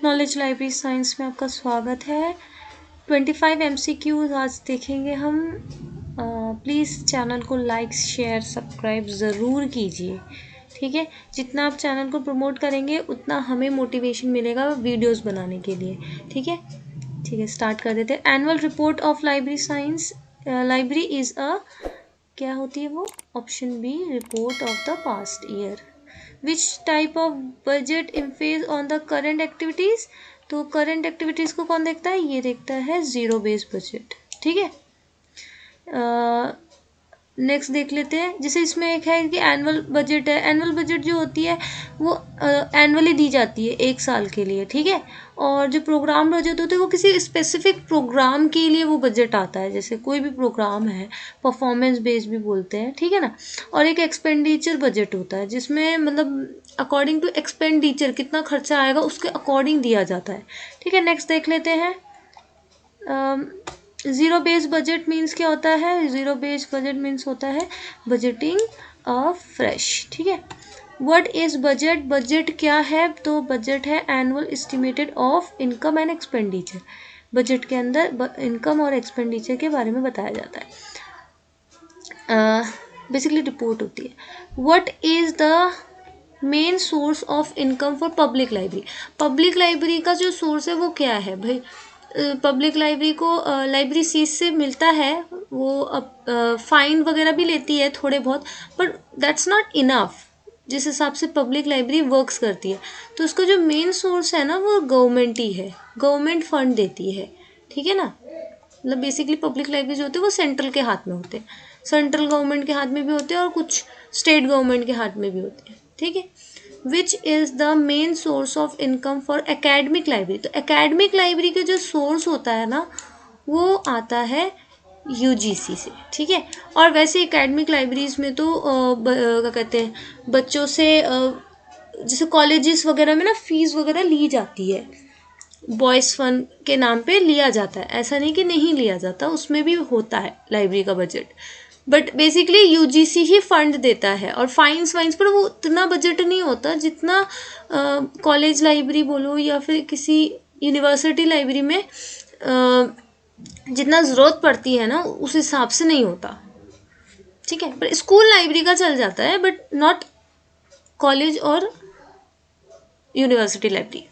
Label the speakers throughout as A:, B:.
A: Knowledge library science में आपका स्वागत है। 25 MCQs आज देखेंगे हम। प्लीज़ चैनल को लाइक शेयर सब्सक्राइब ज़रूर कीजिए, ठीक है। जितना आप चैनल को प्रमोट करेंगे उतना हमें मोटिवेशन मिलेगा वीडियोस बनाने के लिए, ठीक है। ठीक है, स्टार्ट कर देते हैं। Annual report of library science. Library is a, क्या होती है वो? Option B, report of the past year. Which type of budget emphasis on the current activities? तो करेंट एक्टिविटीज़ को कौन देखता है? ये देखता है ज़ीरो बेस बजट, ठीक है। नेक्स्ट देख लेते हैं। जैसे इसमें एक है कि एनुअल बजट है। एनुअल बजट जो होती है वो एनुअली दी जाती है एक साल के लिए, ठीक है। और जो प्रोग्राम बजट होते हैं वो किसी स्पेसिफिक प्रोग्राम के लिए वो बजट आता है। जैसे कोई भी प्रोग्राम है, परफॉर्मेंस बेस्ड भी बोलते हैं, ठीक है ना। और एक एक्सपेंडिचर बजट होता है जिसमें मतलब अकॉर्डिंग टू एक्सपेंडिचर कितना खर्चा आएगा उसके अकॉर्डिंग दिया जाता है, ठीक है। नेक्स्ट देख लेते हैं। ज़ीरो बेस बजट मीन्स क्या होता है? ज़ीरो बेस बजट मीन्स होता है बजटिंग फ्रेश, ठीक है। What is budget? बजट क्या है? तो बजट है annual estimated of income and expenditure. Budget के अंदर इनकम और एक्सपेंडिचर के बारे में बताया जाता है। बेसिकली रिपोर्ट होती है। What is the main source of income for public library? Public library का जो सोर्स है वो क्या है भाई? पब्लिक लाइब्रेरी को लाइब्रेरी सीज से मिलता है, वो फाइन वगैरह भी लेती है थोड़े बहुत, बट दैट्स नॉट इनफ जिस हिसाब से पब्लिक लाइब्रेरी वर्क्स करती है। तो उसका जो मेन सोर्स है ना वो गवर्नमेंट ही है, गवर्नमेंट फंड देती है, ठीक है ना। मतलब बेसिकली पब्लिक लाइब्रेरी जो होते हैं वो सेंट्रल के हाथ में होते हैं, सेंट्रल गवर्नमेंट के हाथ में भी होते हैं और कुछ स्टेट गवर्नमेंट के हाथ में भी होते हैं, ठीक है। Which is the main source of income for academic library? तो एकेडमिक लाइब्रेरी का जो सोर्स होता है ना वो आता है यूजीसी से, ठीक है। और वैसे एकेडमिक लाइब्रेरीज में तो क्या कहते हैं, बच्चों से जैसे कॉलेजेस वगैरह में ना फीस वगैरह ली जाती है, बॉयज़ फंड के नाम पे लिया जाता है। ऐसा नहीं कि नहीं लिया जाता, उसमें भी होता है लाइब्रेरी का budget, but basically UGC he fund देता है। और फाइन्स वाइन्स पर वो उतना बजट नहीं होता जितना कॉलेज लाइब्रेरी बोलो या फिर किसी यूनिवर्सिटी लाइब्रेरी में जितना ज़रूरत पड़ती है ना उस हिसाब से नहीं होता, ठीक है। पर स्कूल लाइब्रेरी का चल जाता है बट नॉट कॉलेज और यूनिवर्सिटी लाइब्रेरी,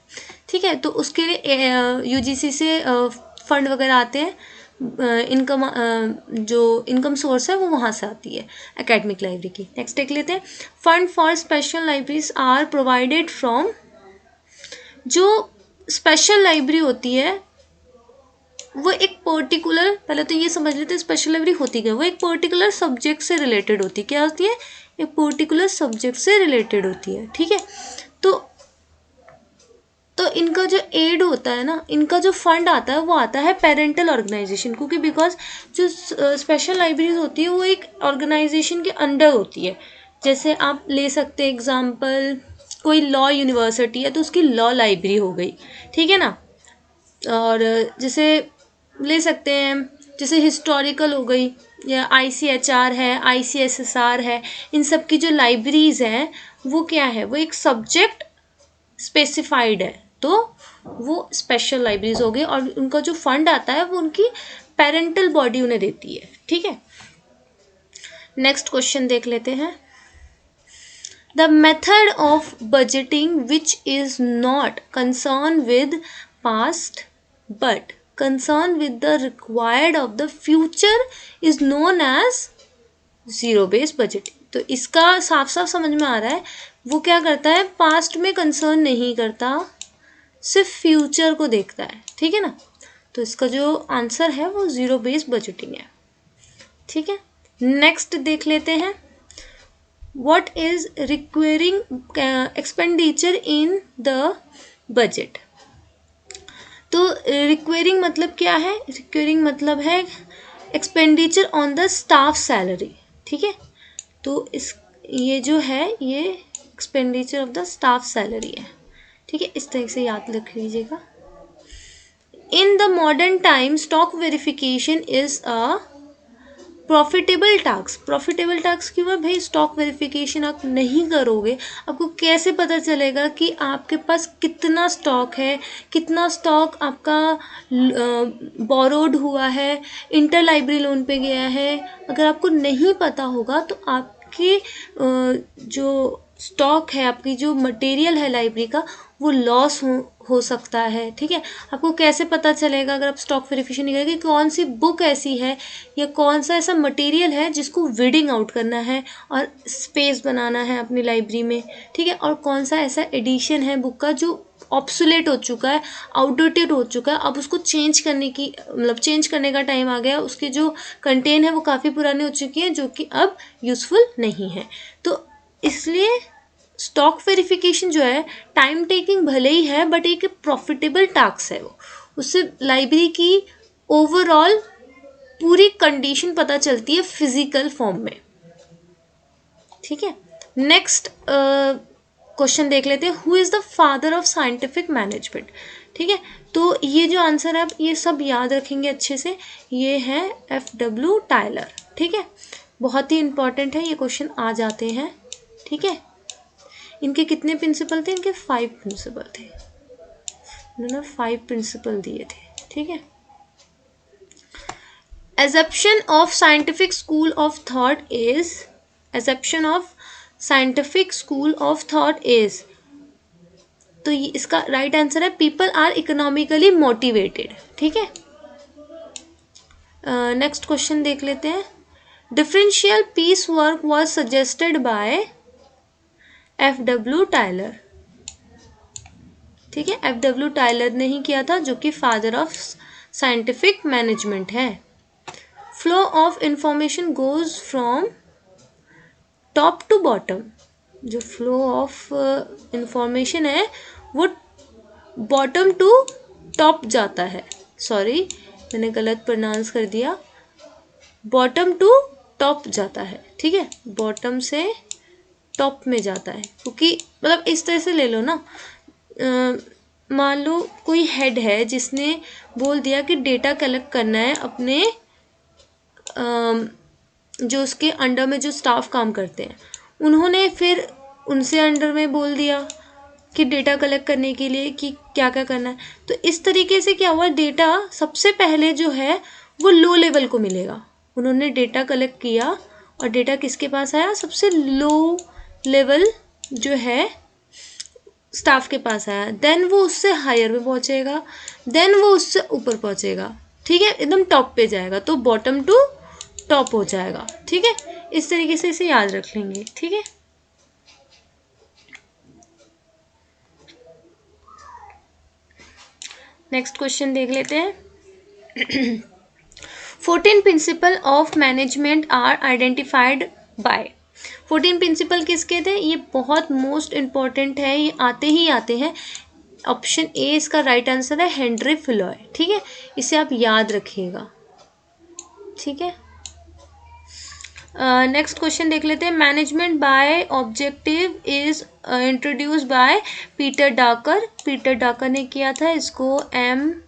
A: ठीक है। तो उसके लिए यूजीसी से फंड वगैरह आते हैं। इनकम जो इनकम सोर्स है वो वहाँ से आती है एकेडमिक लाइब्रेरी की। नेक्स्ट देख लेते हैं। Fund for special libraries are provided from. जो स्पेशल लाइब्रेरी होती है वो एक पर्टिकुलर, पहले तो ये समझ लेते हैं स्पेशल लाइब्रेरी होती क्या, वो एक पर्टिकुलर सब्जेक्ट से रिलेटेड होती है। क्या होती है? एक पर्टिकुलर सब्जेक्ट से रिलेटेड होती है, ठीक है। तो इनका जो एड होता है ना, इनका जो फंड आता है वो आता है पेरेंटल ऑर्गेनाइजेशन को, बिकॉज जो स्पेशल लाइब्रेरीज होती है वो एक ऑर्गेनाइजेशन के अंडर होती है। जैसे आप ले सकते हैं एग्जांपल, कोई लॉ यूनिवर्सिटी है तो उसकी लॉ लाइब्रेरी हो गई, ठीक है ना। और जैसे ले सकते हैं जैसे हिस्टोरिकल हो गई, या ICHR है, ICSSR है, इन सब की जो लाइब्रेरीज हैं वो क्या है, वो एक सब्जेक्ट स्पेसिफाइड है, तो वो स्पेशल लाइब्रेरीज हो गई। और उनका जो फंड आता है वो उनकी पेरेंटल बॉडी उन्हें देती है, ठीक है। नेक्स्ट क्वेश्चन देख लेते हैं। The method of budgeting which is not concern with past but concern with the required of the future is known as zero base budgeting. तो इसका साफ साफ समझ में आ रहा है, वो क्या करता है, पास्ट में कंसर्न नहीं करता, सिर्फ फ्यूचर को देखता है, ठीक है ना। तो इसका जो आंसर है वो ज़ीरो बेस बजटिंग है, ठीक है। नेक्स्ट देख लेते हैं। What is requiring expenditure in the budget? तो रिक्वायरिंग मतलब क्या है? रिक्वायरिंग मतलब है expenditure on the staff salary, ठीक है। तो इस ये जो है ये expenditure of the staff salary है, ठीक है। इस तरह से याद रख लीजिएगा। In the modern time stock verification is a profitable task क्यों है भाई? स्टॉक वेरिफिकेशन आप नहीं करोगे, आपको कैसे पता चलेगा कि आपके पास कितना स्टॉक है, कितना स्टॉक आपका बोरोड हुआ है, इंटर लाइब्रेरी लोन पे गया है? अगर आपको नहीं पता होगा तो आपके जो स्टॉक है, आपकी जो मटेरियल है लाइब्रेरी का, वो लॉस हो सकता है। ठीक है, आपको कैसे पता चलेगा अगर आप स्टॉक वेरिफिकेशन नहीं करेंगे, कौन सी बुक ऐसी है या कौन सा ऐसा मटेरियल है जिसको वीडिंग आउट करना है और स्पेस बनाना है अपनी लाइब्रेरी में। ठीक है, और कौन सा ऐसा एडिशन है बुक का जो ऑब्सोलेट हो चुका है, आउटडेटेड हो चुका है, अब उसको चेंज करने की चेंज करने का टाइम आ गया, उसके जो कंटेंट है वो काफ़ी पुराने हो चुकी है, जो कि अब यूज़फुल नहीं है। तो इसलिए स्टॉक वेरिफिकेशन जो है टाइम टेकिंग भले ही है, बट एक प्रॉफिटेबल टास्क है। वो उससे लाइब्रेरी की ओवरऑल पूरी कंडीशन पता चलती है फिजिकल फॉर्म में। ठीक है, नेक्स्ट क्वेश्चन देख लेते हैं, who is the father of scientific management. ठीक है, तो ये जो आंसर है ये सब याद रखेंगे अच्छे से, ये है FW टायलर। ठीक है, बहुत ही इंपॉर्टेंट है, ये क्वेश्चन आ जाते हैं। ठीक है, इनके कितने प्रिंसिपल थे? इनके 5 प्रिंसिपल थे, उन्होंने 5 प्रिंसिपल दिए थे। ठीक है, assumption of scientific school of thought is, assumption of scientific school of thought is, तो ये इसका राइट आंसर है पीपल आर इकोनॉमिकली मोटिवेटेड। ठीक है, नेक्स्ट क्वेश्चन देख लेते हैं, differential piece work was suggested by FW Taylor. ठीक है, FW टायलर ने ही किया था, जो कि फादर ऑफ साइंटिफिक मैनेजमेंट है। Flow of information goes from top to bottom, जो फ्लो ऑफ इंफॉर्मेशन है वो बॉटम टू टॉप जाता है। सॉरी, मैंने गलत प्रोनाउंस कर दिया, बॉटम टू टॉप जाता है। ठीक है, बॉटम से टॉप में जाता है, क्योंकि इस तरह से ले लो ना, मान लो कोई हेड है जिसने बोल दिया कि डेटा कलेक्ट करना है अपने जो उसके अंडर में जो स्टाफ काम करते हैं, उन्होंने फिर उनसे अंडर में बोल दिया कि डेटा कलेक्ट करने के लिए कि क्या क्या करना है। तो इस तरीके से क्या हुआ, डेटा सबसे पहले जो है वो लो लेवल को मिलेगा। उन्होंने डेटा कलेक्ट किया और डेटा किसके पास आया? सबसे लो लेवल जो है स्टाफ के पास आया, देन वो उससे हायर में पहुंचेगा, देन वो उससे ऊपर पहुंचेगा। ठीक है, एकदम टॉप पे जाएगा, तो बॉटम टू टॉप हो जाएगा। ठीक है, इस तरीके से इसे याद रख लेंगे। ठीक है, नेक्स्ट क्वेश्चन देख लेते हैं, 14 principle of management are identified by. 14 principle किसके थे? ये बहुत मोस्ट इम्पॉर्टेंट है, ये आते ही आते हैं। ऑप्शन ए इसका राइट आंसर है, हेनरी फिलॉय। ठीक है, इसे आप याद रखिएगा। ठीक है, नेक्स्ट क्वेश्चन देख लेते हैं, management by objective is introduce by Peter Drucker. Peter Drucker ने किया था, इसको MBOB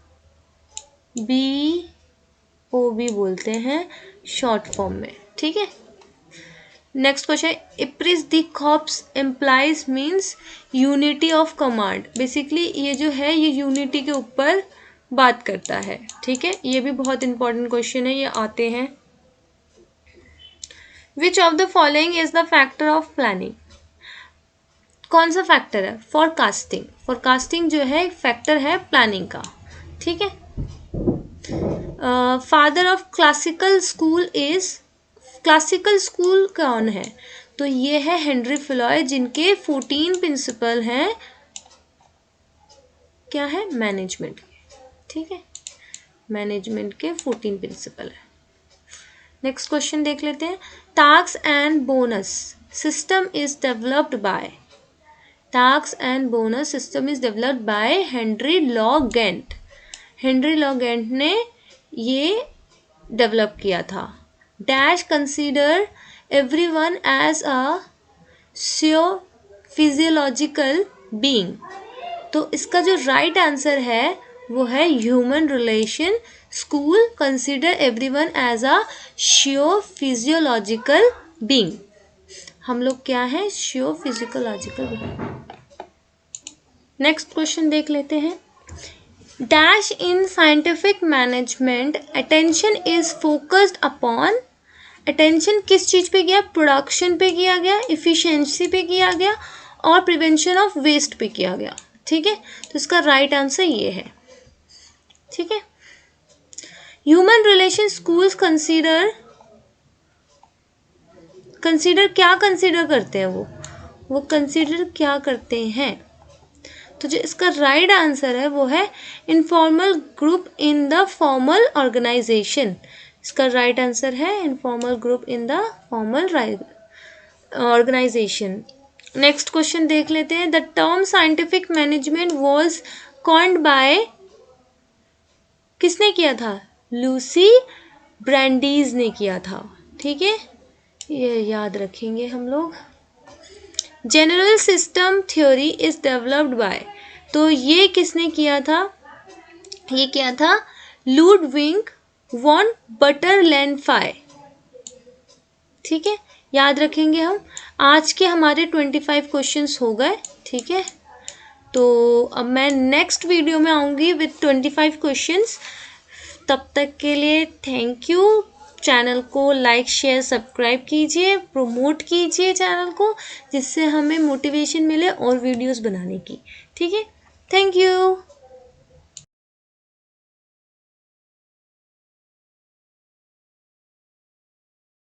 A: बोलते हैं शॉर्ट फॉर्म में। ठीक है, next question, esprit de corps employees means unity of command. Basically ये जो है ये यूनिटी के ऊपर बात करता है। ठीक है, ये भी बहुत इंपॉर्टेंट क्वेश्चन है, ये आते हैं। Which of the following is the factor of planning? कौन सा फैक्टर है? फोरकास्टिंग। फोरकास्टिंग जो है फैक्टर है प्लानिंग का। ठीक है, father of classical school is, classical school कौन है? तो ये है हेनरी फिलॉय, जिनके 14 प्रिंसिपल हैं, क्या है? मैनेजमेंट के। ठीक है, मैनेजमेंट के 14 प्रिंसिपल है। नेक्स्ट क्वेश्चन देख लेते हैं, task and bonus system is developed by. Task and bonus system is developed by Henry L Gantt. Henry L Gantt ने ये डेवलप किया था। Dash consider everyone as a physiological being. तो इसका जो राइट आंसर है वो है human relation school consider everyone as a sure physiological being. हम लोग क्या है? Sure physiological being. Next question देख लेते हैं। Dash in scientific management attention is focused upon. Attention किस चीज़ पे किया? प्रोडक्शन पे किया गया, इफ़िशिएंसी पे किया गया और प्रिवेंशन ऑफ वेस्ट पे किया गया। ठीक है, तो इसका राइट आंसर ये है। ठीक है, ह्यूमन रिलेशन स्कूल्स कंसीडर क्या कंसीडर करते हैं? वो कंसीडर क्या करते हैं? तो जो इसका राइट आंसर है वो है informal group in the formal organisation. इसका राइट आंसर है informal group in the formal organisation. Next question देख लेते हैं। The term scientific management was coined by, किसने किया था? लूसी ब्रांडीज ने किया था। ठीक है, ये याद रखेंगे हम लोग। General system theory is developed bye, तो ये किसने किया था? ये किया था लुडविग वॉन बटरलैंडफाई। ठीक है, याद रखेंगे हम। आज के हमारे 25 क्वेश्चंस हो गए। ठीक है, तो अब मैं नेक्स्ट वीडियो में आऊँगी विथ 25 क्वेश्चंस। तब तक के लिए थैंक यू। चैनल को लाइक शेयर सब्सक्राइब कीजिए, प्रमोट कीजिए चैनल को, जिससे हमें मोटिवेशन मिले और वीडियोस बनाने की। ठीक है, थैंक यू।